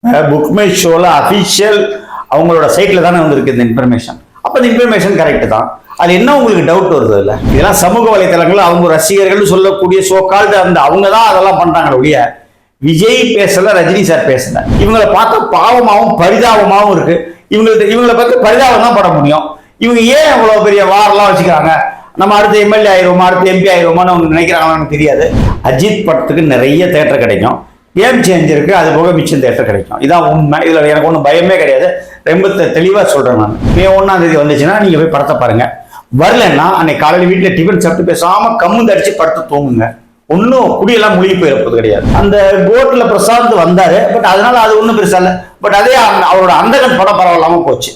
Book my ஷோல official அவங்களோட சைட்ல தானே வந்திருக்கு இந்த இன்ஃபர்மேஷன். அப்ப இந்த இன்ஃபர்மேஷன் கரெக்ட் தான். அது என்ன உங்களுக்கு டவுட் வருது இல்ல? இதெல்லாம் சமூக வலைதளங்கள் அவங்க ரசிகர்கள் சொல்லக்கூடிய சோகால்டு அந்த அவங்க தான் அதெல்லாம் பண்றாங்க ஒழிய விஜய் பேசல, ரஜினி சார் பேசல. இவங்களை பார்த்தா பாவமாகவும் பரிதாபமாகவும் இருக்கு. இவங்களை பார்த்து பரிதாபம் தான் பட முடியும். இவங்க ஏன் அவ்வளவு பெரிய வாரெல்லாம் வச்சுக்கிறாங்க? நம்ம அடுத்த எம்எல்ஏ ஆயிடுவோமா, அடுத்த எம்பி ஆயிடுவோமான்னு அவங்க நினைக்கிறாங்கன்னு தெரியாது. அஜித் படத்துக்கு நிறைய தேட்டர் கிடைக்கும், கேம் சேஞ்சருக்கு அது போக மிச்சம் தேட்டர் கிடைக்கும். இதான் உண்மை. இதுல எனக்கு ஒன்றும் பயமே கிடையாது. ரொம்ப தெளிவா சொல்றேன். நான் மே 1ஆம் தேதி வந்துச்சுன்னா நீங்க போய் படத்தை பாருங்க. வரலன்னா அன்னைக்கு காலையில் வீட்டில் டிஃபன் சாப்பிட்டு பேசாம கம்முந்து அடிச்சு படுத்து தூங்குங்க. ஒன்றும் குடியெல்லாம் முழுகி போயிருப்பது கிடையாது. அந்த கோட்ல பிரசாந்த் வந்தாரு, பட் அதனால அது ஒன்றும் பெருசா இல்லை. பட் அதே அவரோட அந்தகன் படம் பரவாயில்லாம போச்சு.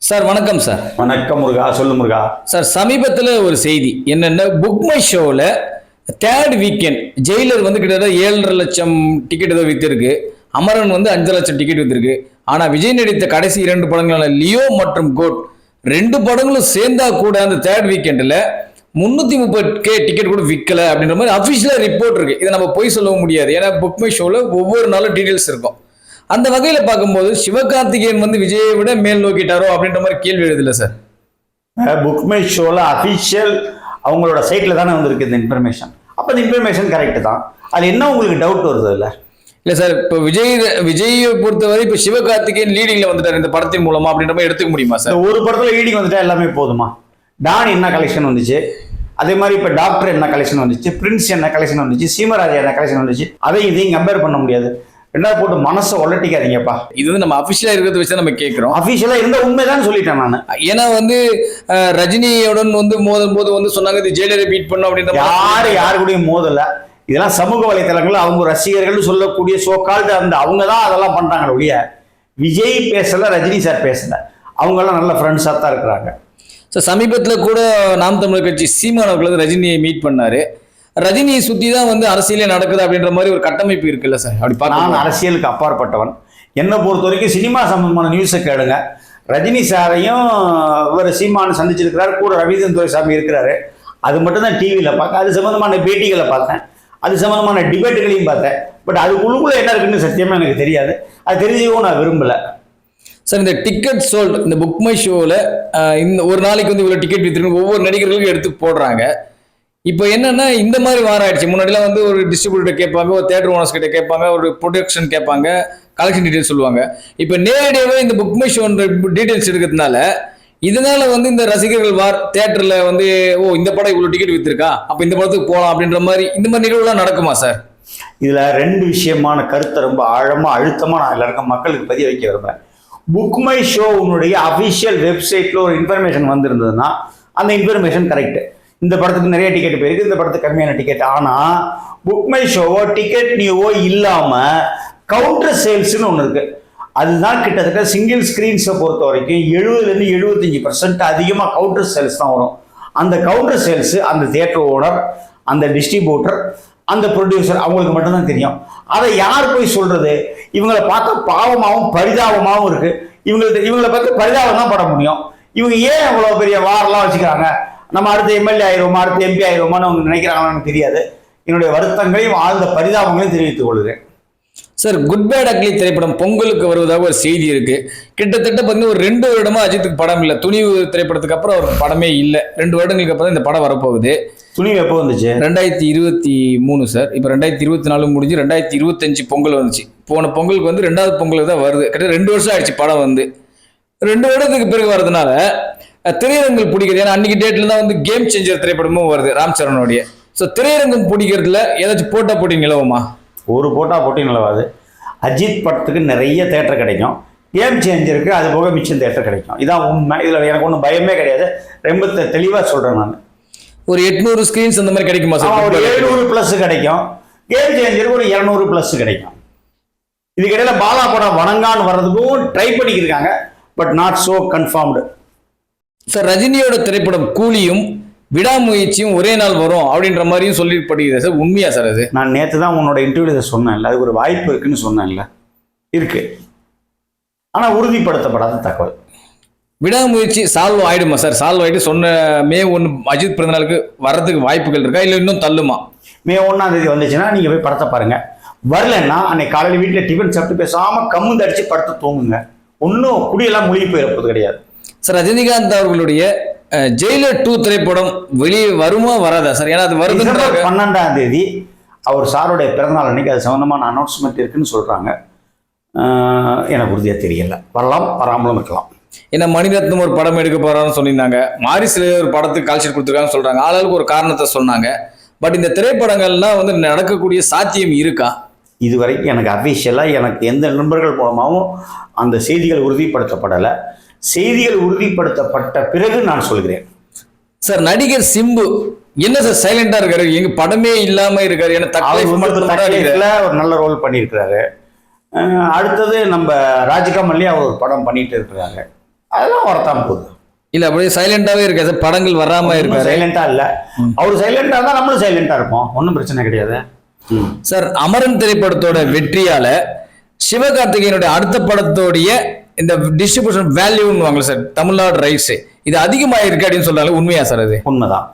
சார் வணக்கம் சார். வணக்கம் முருகா, சொல்லு முருகா. சார் சமீபத்தில் ஒரு செய்தி என்னென்ன, புக் மை ஷோவில் தேர்ட் வீக்கெண்ட் ஜெயிலர் வந்து கிட்டத்தட்ட 7.5 லட்சம் டிக்கெட் ஏதோ வித்திருக்கு, அமரன் வந்து 5 லட்சம் டிக்கெட் வித்திருக்கு. ஆனால் விஜய் நடித்த கடைசி 2 படங்களான லியோ மற்றும் கோட் 2 படங்களும் சேர்ந்தா கூட அந்த தேர்ட் வீக்கெண்டில் 330K டிக்கெட் கூட விற்கல அப்படின்ற மாதிரி அஃபிஷியலாக ரிப்போர்ட் இருக்கு. இதை நம்ம போய் சொல்லவும் முடியாது, ஏன்னா புக் மை ஷோவில் ஒவ்வொரு நாளும் டீட்டெயில்ஸ் இருக்கும். அந்த வகையில் பார்க்கும்போது சிவகார்த்திகேயன் வந்து விஜயை விட மேல் நோக்கிட்டாரோ அப்படின்ற மாதிரி கேள்வி எழுதல சார். புக் மை ஷோல அபிஷியல் அவங்களோட சைட்ல தானே வந்திருக்கு இந்த இன்ஃபர்மேஷன். அப்ப இந்த இன்ஃபர்மேஷன் கரெக்ட் தான். அது என்ன உங்களுக்கு டவுட் வருது இல்ல? இல்ல சார், இப்போ விஜயை பொறுத்தவரை இப்போ சிவகார்த்திகேயன் லீடிங்ல வந்துட்டார் இந்த படத்தின் மூலமா அப்படின்ற மாதிரி எடுத்துக்க முடியுமா சார்? ஒரு படத்துல லீடிங் வந்துட்டா எல்லாமே போதுமா? டான் என்ன கலெக்ஷன் வந்துச்சு, அதே மாதிரி இப்ப டாக்டர் என்ன கலெக்ஷன் வந்துச்சு, பிரின்ஸ் என்ன கலெக்ஷன் வந்துச்சு, சீமராஜா என்ன கலெக்ஷன் வந்துச்சு, அதையும் இதையும் கம்பேர் பண்ண முடியாது. ரெண்டாவது போட்டு மனசை ஒல்லட்டிக்காதீங்கப்பா. இது வந்து நம்ம அபிஷியலா இருக்கிறத வச்சு நம்ம கேட்கிறோம். அபிஷியலா இருந்த உண்மைதான் சொல்லிட்டேன் நான். ஏன்னா வந்து ரஜினியுடன் வந்து மோதும் போது வந்து சொன்னாங்க இது ஜெயிலரை பீட் பண்ணும் அப்படின்ற யாரு கூடயும் மோதல. இதெல்லாம் சமூக வலைதளங்கள் அவங்க ரசிகர்கள் சொல்லக்கூடிய சோகால்டு அந்த அவங்க தான் அதெல்லாம் பண்றாங்க ஒழிய விஜய் பேசல, ரஜினி சார் பேசல. அவங்க எல்லாம் நல்ல ஃப்ரெண்ட்ஸா தான் இருக்கிறாங்க. ஸோ சமீபத்தில் கூட நாம் தமிழர் கட்சி சீமான் அவர்கள் வந்து ரஜினியை மீட் பண்ணாரு. ரஜினியை சுற்றி தான் வந்து அரசியலே நடக்குது அப்படின்ற மாதிரி ஒரு கட்டமைப்பு இருக்குல்ல சார்? அப்படி பார்த்து நான் அரசியலுக்கு அப்பாற்பட்டவன். என்னை பொறுத்த வரைக்கும் சினிமா சம்பந்தமான நியூஸை கேளுங்க. ரஜினி சாரையும் இவர் சீமானு சந்திச்சிருக்கிறார், கூட ரவீந்திரன் துரைசாமி இருக்கிறாரு. அது மட்டும் தான் டிவியில் பார்க்க. அது சம்பந்தமான பேட்டிகளை பார்த்தேன், அது சம்பந்தமான டிபேட்டுகளையும் பார்த்தேன். பட் அதுக்குள்ளுக்குள்ள என்ன இருக்குன்னு சத்தியமாக எனக்கு தெரியாது. அது தெரிஞ்சுக்கவும் நான் விரும்பலை சார். இந்த டிக்கெட் சோல்டு இந்த புக் மை ஷோவில் இந்த ஒரு நாளைக்கு வந்து இவ்வளோ டிக்கெட் வித்துருக்கு ஒவ்வொரு நடிகர்களுக்கும் எடுத்து போடுறாங்க. இப்போ என்னன்னா இந்த மாதிரி வாரம் ஆயிடுச்சு. முன்னாடிலாம் வந்து ஒரு டிஸ்ட்ரிபியூட்டர் கேட்பாங்க, ஒரு தேட்டர் ஓனர்ஸ் கிட்ட கேட்பாங்க, ஒரு ப்ரொடக்ஷன் கேட்பாங்க, கலெக்ஷன் டீடைல்ஸ் சொல்லுவாங்க. இப்போ நேரடியாகவே இந்த புக் மை ஷோ டீடைல்ஸ் எடுக்கிறதுனால இதனால வந்து இந்த ரசிகர்கள் வார் தேட்டரில் வந்து இந்த படம் இவ்வளோ டிக்கெட் வித்துருக்கா, அப்போ இந்த படத்துக்கு போகலாம் அப்படின்ற மாதிரி இந்த மாதிரி நிகழ்வுலாம் நடக்குமா சார்? இதில் 2 விஷயமான கருத்தை ரொம்ப ஆழமாக அழுத்தமாக நான் எல்லாருக்கும் மக்களுக்கு பதிய வைக்க விரும்புகிறேன். புக் மை ஷோ உன்னுடைய அஃபிஷியல் வெப்சைட்டில் ஒரு இன்ஃபர்மேஷன் வந்திருந்ததுன்னா அந்த இன்ஃபர்மேஷன் கரெக்டு. இந்த படத்துக்கு நிறைய டிக்கெட் போயிருக்கு, இந்த படத்துக்கு கம்மியான டிக்கெட். ஆனால் புக் மை ஷோவோ டிக்கெட் நியூவோ இல்லாமல் கவுண்டர் சேல்ஸ்னு ஒன்று இருக்குது. அதுதான் கிட்டத்தட்ட சிங்கிள் ஸ்க்ரீன்ஸை பொறுத்த வரைக்கும் 70லேருந்து 75% அதிகமாக கவுண்டர் சேல்ஸ் தான் வரும். அந்த கவுண்டர் சேல்ஸு அந்த தியேட்டர் ஓனர், அந்த டிஸ்ட்ரிபியூட்டர், அந்த ப்ரொடியூசர் அவங்களுக்கு மட்டும்தான் தெரியும். அதை யார் போய் சொல்றது? இவங்களை பார்த்தா பாவமாகவும் பரிதாபமாகவும் இருக்கு. இவங்களை பார்த்து பரிதாபம் தான் பட முடியும். இவங்க ஏன் அவ்வளோ பெரிய வாரெல்லாம் வச்சுக்கிறாங்க? நம்ம அடுத்த எம்எல்ஏ ஆயிடுவோமா, அடுத்த எம்பி ஆயிடுவோமான்னு அவங்க நினைக்கிறாங்கன்னு தெரியாது. என்னுடைய வருத்தங்களையும் ஆழ்ந்த பரிதாபங்களையும் தெரிவித்துக் கொள்கிறேன். சார், குட் பேட் அக்லி திரைப்படம் பொங்கலுக்கு வருவதாக ஒரு செய்தி இருக்கு. கிட்டத்தட்ட பார்த்தீங்கன்னா ஒரு 2 வருடமா அஜித்துக்கு படம் இல்லை. துணிவு திரைப்படத்துக்கு அப்புறம் ஒரு படமே இல்லை. 2 வருடங்களுக்கு அப்புறம் இந்த படம் வரப்போகுது. துணிவு எப்போ வந்துச்சு? 2023 சார். இப்போ 2024 முடிஞ்சு 2025 பொங்கல் வந்துச்சு. போன பொங்கலுக்கு வந்து 2வது பொங்கலுக்கு தான் வருது. கிட்டத்தட்ட 2 வருஷம் ஆயிடுச்சு படம் வந்து. 2 வருடத்துக்கு பிறகு வர்றதுனால திரையரங்கம் பிடிக்கிறது. ஏன்னா அன்னைக்கு டேட்ல தான் வந்து கேம் சேஞ்சர் திரைப்படமும் வருது ராம் சரணோடைய. ஸோ திரையரங்கம் பிடிக்கிறதுல ஏதாச்சும் போட்டா போட்டி நிலவுமா? ஒரு போட்டா போட்டி நிலவாது. அஜித் படத்துக்கு நிறைய தேட்டர் கிடைக்கும், கேம் சேஞ்சருக்கு அது போக மிச்சம் தேட்டர் கிடைக்கும். இதான் உண்மை. இதில் எனக்கு ஒன்றும் பயமே கிடையாது. ரொம்ப தெளிவாக சொல்கிறேன் நான். ஒரு 800 ஸ்கிரீன்ஸ் அந்த மாதிரி கிடைக்குமா சார்? ஒரு 700+ கிடைக்கும். கேம் சேஞ்சருக்கு ஒரு 200+ கிடைக்கும். இதுக்கிடையில பாலா படம் வணங்கான்னு வர்றதுக்கும் ட்ரை பண்ணிக்கிருக்காங்க, but not so confirmed. Sir, ரஜினியோட திரைப்படம் கூலியும் விடாமுயற்சியும் ஒரே நாள் வரும் அப்படின்ற மாதிரியும் சொல்லிப்படுகிறது சார். உண்மையா சார் அது? நான் நேற்று தான் உன்னோட இன்டர்வியூல சொன்னேன்ல, அதுக்கு ஒரு வாய்ப்பு இருக்குன்னு சொன்னேன்ல. இருக்கு, ஆனால் உறுதிப்படுத்தப்படாத தகவல். விடாமுயற்சி சால்வ் ஆயிடுமா சார்? சால்வ் ஆயிட்டு சொன்ன மே 1 அஜித் பிறந்தநாளுக்கு வர்றதுக்கு வாய்ப்புகள் இருக்கா, இல்லை இன்னும் தள்ளுமா? மே 1 வந்துச்சுன்னா நீங்க போய் படத்தை பாருங்க. வரலன்னா அன்னைக்கு காலையில் வீட்டில் டிஃபன் சாப்பிட்டு பேசாம கம்முந்து அடிச்சு படுத்து தூங்குங்க. ஒன்றும் குடியெல்லாம் மொழி போயிருப்பது கிடையாது. சார், ரஜினிகாந்த் அவர்களுடைய ஜெயிலர் 2 திரைப்படம் வெளியே வருமா வராதா சார்? ஏன்னா அது வருது. 12 அவர் சாருடைய பிறந்தநாள் அன்னைக்கு அது சம்பந்தமான அனௌன்ஸ்மெண்ட் இருக்குன்னு சொல்றாங்க. எனக்கு உறுதியாக தெரியல. வரலாம், வராமலும் இருக்கலாம். ஏன்னா மணிரத்னம் ஒரு படம் எடுக்க போறான்னு சொல்லியிருந்தாங்க, மாரிஸ்ல ஒரு படத்துக்கு கால்ஷீட் கொடுத்துருக்காங்கன்னு சொல்றாங்க. ஆளாளுக்கு ஒரு காரணத்தை சொன்னாங்க. பட் இந்த திரைப்படங்கள்லாம் வந்து நடக்கக்கூடிய சாத்தியம் இருக்கா? இதுவரைக்கும் எனக்கு அஃபிஷியலாக எனக்கு எந்த நண்பர்கள் மூலமாகவும் அந்த செய்திகள் உறுதிப்படுத்தப்படலை. செய்திகள் உறுதிப்படுத்தப்பட்ட பிறகு நான் சொல்கிறேன். சார், நடிகர் சிம்பு என்ன சார் சைலண்டா இருக்காரு? எங்க படமே இல்லாம இருக்காரு. ஒரு நல்ல ரோல் பண்ணியிருக்கிறாரு. அடுத்தது நம்ம ராஜ்கமல்லே அவர் ஒரு படம் பண்ணிட்டு இருக்கிறாங்க. அதெல்லாம் வரத்தான் போகுது. இல்ல அப்படியே சைலண்டாவே இருக்காது, படங்கள் வராம இருக்காரு. சைலண்டா இல்ல, அவர் சைலண்டா இருந்தா நம்மளும் சைலண்டா இருப்போம். ஒன்றும் பிரச்சனை கிடையாது. சார், அமரன் திரைப்படத்தோட வெற்றியால சிவகார்த்திகேயனுடைய அடுத்த படத்தோடைய இந்த டிஸ்ட்ரிபியூஷன் வேல்யூன்னு வாங்கல சார், தமிழ்நாடு ரைட்ஸ் இது அதிகமாயிருக்கு அப்படின்னு சொல்றாங்க. உண்மையா சார்? அது உண்மைதான்.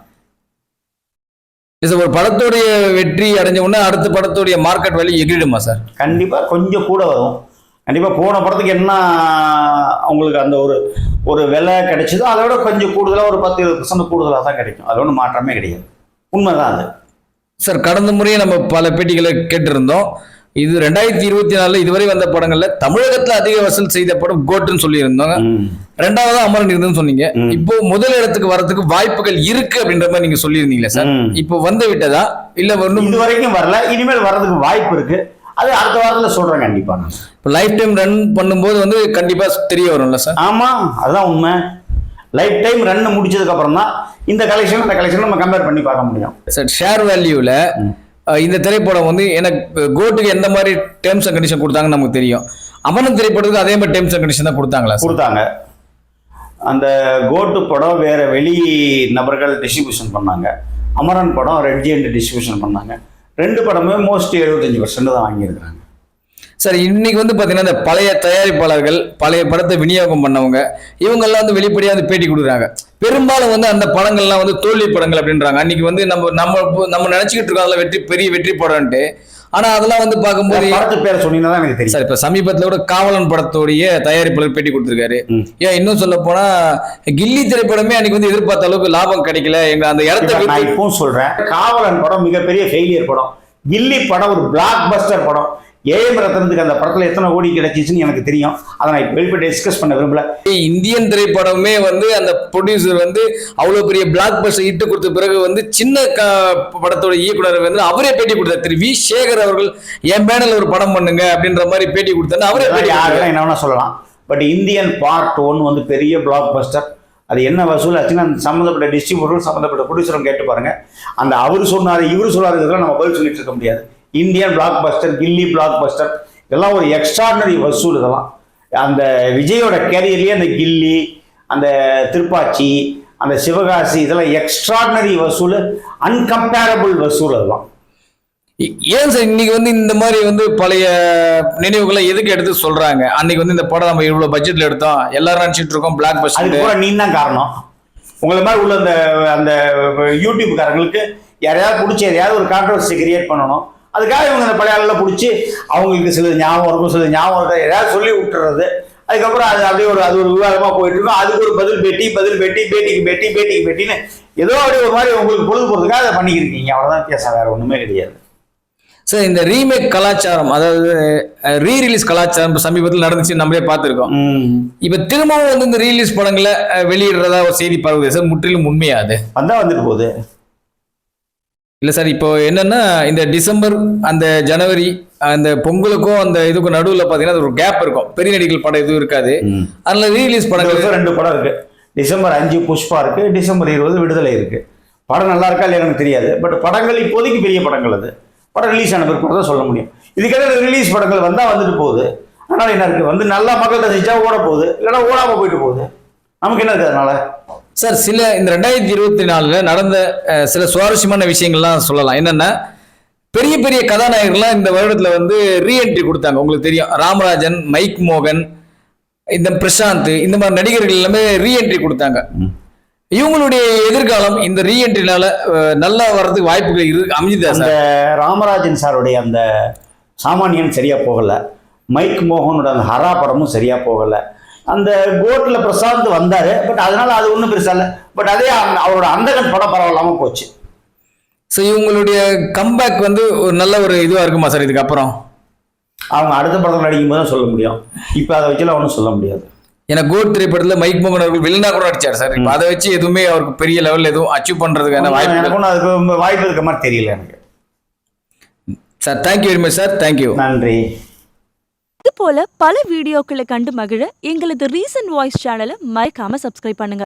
ஒரு படத்தோடைய வெற்றி அடைஞ்ச உடனே அடுத்த படத்தோடைய மார்க்கெட் வேல்யூ எகிரிடுமா சார்? கண்டிப்பா கொஞ்சம் கூட வரும். கண்டிப்பா போன படத்துக்கு என்ன அவங்களுக்கு அந்த ஒரு விலை கிடைச்சதோ அதை விட கொஞ்சம் கூடுதலாக ஒரு 10-20% கூடுதலாக தான் கிடைக்கும். அது ஒன்றும் மாற்றமே கிடையாது. உண்மைதான் அது. சார், கடந்த முறையே நம்ம பல பேட்டிகளை கேட்டிருந்தோம். இது 2024 இதுவரை வந்த படங்கள்ல தமிழகத்துல அதிக வசூல் செய்த படம் கோட்டுன்னு சொல்லியிருந்தோங்க. ரெண்டாவது அமரன் இருந்துன்னு சொன்னீங்க. இப்போ முதல் இடத்துக்கு வரதுக்கு வாய்ப்புகள் இருக்கு அப்படின்ற மாதிரி நீங்க சொல்லியிருந்தீங்களா சார்? இப்போ வந்து விட்டதா இல்ல ஒன்றும் இது வரைக்கும் வரல, இனிமேல் வர்றதுக்கு வாய்ப்பு இருக்கு. அது அடுத்த வாரத்தில் சொல்றேன் கண்டிப்பா. நான் இப்போ லைஃப் டைம் ரன் பண்ணும்போது வந்து கண்டிப்பா தெரிய வரும்ல சார்? ஆமா, அதுதான் உண்மை. லைஃப் டைம் ரன் முடிச்சதுக்கு அப்புறம் தான் இந்த கலெக்ஷன் அந்த கலெக்ஷன் நம்ம கம்பேர் பண்ணி பார்க்க முடியும். சார், ஷேர் வேல்யூல இந்த திரைப்படம் வந்து எனக்கு கோட்டுக்கு எந்த மாதிரி டேர்ம்ஸ் அண்ட் கண்டிஷன் கொடுத்தாங்கன்னு நமக்கு தெரியும். அமரன் திரைப்படத்துக்கு அதே மாதிரி டேர்ம்ஸ் அண்ட் கண்டிஷன் தான் கொடுத்தாங்களா? கொடுத்தாங்க. அந்த கோட்டு படம் வேற வெளி நபர்கள் டிஸ்ட்ரிபியூஷன் பண்ணாங்க. அமரன் படம் ரெட் ஜெயண்ட் டிஸ்ட்ரிபியூஷன் பண்ணாங்க. 2 படமே மோஸ்ட் 75% தான் வாங்கியிருக்கிறாங்க. சார், இன்னைக்கு வந்து பார்த்தீங்கன்னா இந்த பழைய தயாரிப்பாளர்கள் பழைய படத்தை விநியோகம் பண்ணவங்க இவங்கெல்லாம் வந்து வெளிப்படையாக வந்து பேட்டி கொடுக்குறாங்க. பெரும்பாலும் வந்து அந்த படங்கள்லாம் வந்து தோல்வி படங்கள் அப்படின்றாங்க. அன்னைக்கு வந்து நம்ம நினைச்சுக்கிட்டு இருக்கோம் பெரிய வெற்றி படம்ட்டு. ஆனா அதெல்லாம் வந்து பார்க்கும்போது படத்து பேரை சொன்னீங்கன்னா தான் எனக்கு தெரியும் சார். இப்ப சமீபத்துல கூட காவலன் படத்தோடைய தயாரிப்பாளர் பேட்டி கொடுத்திருக்காரு. ஏன் இன்னும் சொல்ல போனா கில்லி திரைப்படமே அன்னைக்கு வந்து எதிர்பார்த்த அளவுக்கு லாபம் கிடைக்கல. எங்க அந்த இடத்த நான் இப்பவும் சொல்றேன், காவலன் படம் மிகப்பெரிய ஃபெயிலியர் படம். கில்லி படம் ஒரு பிளாக் பஸ்டர் படம். ஏஎம் ரத்னத்துக்கு அந்த படத்துல எத்தனை கோடி கிடைச்சிச்சுன்னு எனக்கு தெரியும். அதை நான் இப்போ வெளிப்பட்டு டிஸ்கஸ் பண்ண விரும்பல. இந்தியன் திரைப்படமே வந்து அந்த ப்ரொடியூசர் வந்து அவ்வளவு பெரிய பிளாக் பஸ்டர் இட்டு கொடுத்த பிறகு வந்து சின்ன படத்தோட இயக்குனர் வந்து அவரே பேட்டி கொடுத்தார். திரு வி சேகர் அவர்கள் என் பேனல் ஒரு படம் பண்ணுங்க அப்படின்ற மாதிரி பேட்டி கொடுத்தாரு. அவரே என்ன சொல்லலாம். பட் இந்தியன் பார்ட் 1 வந்து பெரிய பிளாக் பஸ்டர். அது என்ன வசூல் ஆச்சுன்னா அந்த சம்மந்தப்பட்ட டிஸ்ட்ரிபியூட்டரும் சம்மந்தப்பட்ட ப்ரொடியூசரும் கேட்டு பாருங்க. அந்த அவர் சொன்னாரு இவர் சொல்லாததுக்கெல்லாம் நம்ம பதில் சொல்லிட்டு இருக்க முடியாது. இந்தியன் பிளாக் பஸ்டர், கில்லி பிளாக் பஸ்டர் இதெல்லாம் ஒரு எக்ஸ்ட்ராடனரி வசூல். இதெல்லாம் அந்த விஜயோட கேரியர்லேயே அந்த கில்லி, அந்த திருப்பாச்சி, அந்த சிவகாசி இதெல்லாம் எக்ஸ்ட்ராடனரி வசூல், அன்கம்பேரபிள் வசூல். அதெல்லாம் ஏன் சார் இன்னைக்கு வந்து இந்த மாதிரி வந்து பழைய நினைவுகளை எதுக்கு எடுத்து சொல்றாங்க? அன்னைக்கு வந்து இந்த படம் நம்ம இவ்வளவு பட்ஜெட்ல எடுத்தோம் எல்லாரும் நினைச்சிட்டு இருக்கோம் பிளாக் பஸ்டர். அது கூட நீ தான் காரணம். உங்களை மாதிரி உள்ள அந்த யூடியூப்காரங்களுக்கு யாரையாவது பிடிச்சி எதையாவது ஒரு கான்ட்ரவர்சி கிரியேட் பண்ணணும். அதுக்காக இவங்க அந்த பழைய ஆளெல்லாம் பிடிச்சி அவங்களுக்கு சில ஞாபகம் இருக்கும், சில ஞாபகம் இருக்கும், ஏதாவது சொல்லி விட்டுறது. அதுக்கப்புறம் அது அப்படியே அது ஒரு விவாதமாக போயிட்டு இருக்கும். அதுக்கு ஒரு பதில் பேட்டி, பேட்டிக்கு பேட்டின்னு ஏதோ அப்படியே ஒரு மாதிரி உங்களுக்கு பொழுது போகிறதுக்காக அதை பண்ணிக்கிருக்கீங்க. அவ்வளோதான் வித்தியாசம், வேற ஒன்றுமே கிடையாது. சார், இந்த ரீமேக் கலாச்சாரம், அதாவது ரீ ரிலீஸ் கலாச்சாரம் சமீபத்தில் நடந்துச்சு, நம்மளே பார்த்துருக்கோம். இப்போ திரும்பவும் வந்து இந்த ரீலீஸ் படங்களை வெளியிடுறதா ஒரு செய்தி பரவுது சார். முற்றிலும் உண்மையா? அது வந்துட்டு போகுது இல்லை சார். இப்போ என்னன்னா இந்த டிசம்பர் அந்த ஜனவரி அந்த பொங்கலுக்கும் அந்த இதுக்கும் நடுவில் பார்த்தீங்கன்னா ஒரு கேப் இருக்கும். பெரிய நடிகர்கள் படம் எதுவும் இருக்காது. அதனால ரீலீஸ் படங்கள் 2 படம் இருக்கு. டிசம்பர் 5 புஷ்பா இருக்கு, டிசம்பர் 20 விடுதலை இருக்கு. படம் நல்லா இருக்கா இல்லையா எனக்கு தெரியாது. பட் படங்கள் இப்போதைக்கு பெரிய படங்கள். அது படம் ரிலீஸ் ஆன பிறகு தான் சொல்ல முடியும். இதுக்காக ரிலீஸ் படங்கள் வந்தால் வந்துட்டு போகுது. அதனால என்ன இருக்கு, வந்து நல்லா மக்கள் ரசிச்சா ஓட போகுது, இல்லைன்னா ஓடாம போயிட்டு போகுது. நமக்கு என்ன இருக்கு அதனால? சார், சில இந்த 2024 நடந்த சில சுவாரஸ்யமான விஷயங்கள்லாம் சொல்லலாம். என்னன்னா பெரிய பெரிய கதாநாயகர்கள்லாம் இந்த வருடத்துல வந்து ரீஎன்ட்ரி கொடுத்தாங்க. உங்களுக்கு தெரியும், ராமராஜன், மைக் மோகன், இந்த பிரசாந்த் இந்த மாதிரி நடிகர்கள் எல்லாமே ரீஎன்ட்ரி கொடுத்தாங்க. இவங்களுடைய எதிர்காலம் இந்த ரீஎன்ட்ரினால நல்லா வர்றதுக்கு வாய்ப்புகள் அமைஞ்சுதா அந்த சார்? ராமராஜன் சாருடைய அந்த சாமானியன் சரியா போகல, மைக் மோகனோட அந்த ஹரா படமும் சரியா போகல, அந்த கோட்ல பிரசாந்த் வந்தாரு, பட் அதனால அது ஒன்றும் பெருசா இல்லை. பட் அதே அவரோட அந்தகன் படம் பரவாயில்லாம போச்சு. ஸோ இவங்களுடைய கம்பேக் வந்து ஒரு நல்ல ஒரு இதுவா இருக்குமா சார் இதுக்கப்புறம்? அவங்க அடுத்த படத்தில் நடிக்கும் போது தான் சொல்ல முடியும். இப்போ அதை வச்சுலாம் ஒன்றும் சொல்ல முடியாது. ஏன்னா கோட் திரைப்படத்தில் மைக் மோகன் அவர்கள் வில்லனா கூட நடிச்சார் சார். இப்போ அதை வச்சு எதுவுமே அவருக்கு பெரிய லெவலில் எதுவும் அச்சீவ் பண்றதுக்கான வாய்ப்பு எனக்கு ஒன்றும் அதுக்கு வாய்ப்பு இருக்க மாதிரி தெரியல எனக்கு. Sir thank you very much sir. Thank you. நன்றி. இது போல பல வீடியோக்களை கண்டு மகிழ எங்களது ரீசன்ட் வாய்ஸ் சேனலை மறக்காம சப்ஸ்கிரைப் பண்ணுங்க.